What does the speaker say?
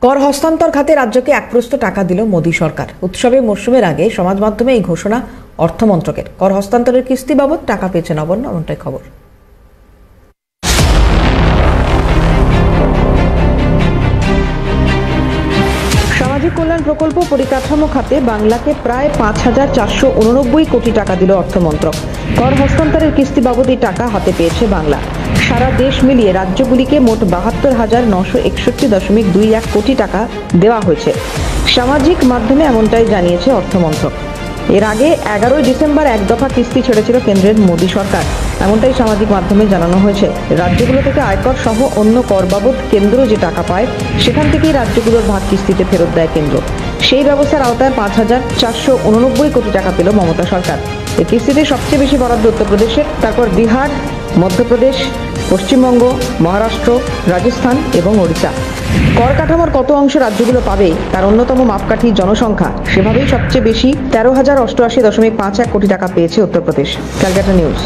কর হস্তান্তর খাতে রাজ্যকে একপ্রস্ত টাকা দিল মোদী সরকার। উৎসবের মরশুমের আগে সমাজ মাধ্যমে এই ঘোষণা অর্থ মন্ত্রকের। কর হস্তান্তরের কিস্তি বাবদ টাকা পেয়েছে নবান্ন, এমনটাই খবর। সামাজিক কল্যাণ প্রকল্প পরিকাঠামো খাতে বাংলাকে প্রায় ৫,৪৮৯ কোটি টাকা দিল অর্থমন্ত্রক। কর হস্তান্তরের কিস্তি বাবদ এই টাকা হাতে পেয়েছে বাংলা। সারা দেশ মিলিয়ে রাজ্যগুলিকে মোট ৭২,৯61.21 কোটি টাকা দেওয়া হয়েছে। সামাজিক মাধ্যমে এমনটাই জানিয়েছে অর্থমন্ত্রক। এর আগে ১১ ডিসেম্বর এক দফা কিস্তি ছেড়েছিল কেন্দ্রের মোদী সরকার। এমনটাই সামাজিক মাধ্যমে জানানো হয়েছে। রাজ্যগুলো থেকে আয়কর সহ অন্য কর বাবদ কেন্দ্র যে টাকা পায় সেখান থেকেই রাজ্যগুলোর ভাগ কিস্তিতে ফেরত দেয় কেন্দ্র। সেই ব্যবস্থার আওতায় ৫,৪৮৯ কোটি টাকা পেল মমতা সরকার। এই কিস্তিতে সবচেয়ে বেশি বরাদ্দ উত্তরপ্রদেশের, তারপর বিহার, মধ্যপ্রদেশ, পশ্চিমবঙ্গ, মহারাষ্ট্র, রাজস্থান এবং ওড়িশা। কর কাঠামোর কত অংশ রাজ্যগুলো পাবে তার অন্যতম মাপকাঠি জনসংখ্যা। সেভাবেই সবচেয়ে বেশি ১৩,০৮৮.৫১ কোটি টাকা পেয়েছে উত্তরপ্রদেশ। ক্যালকাটা নিউজ।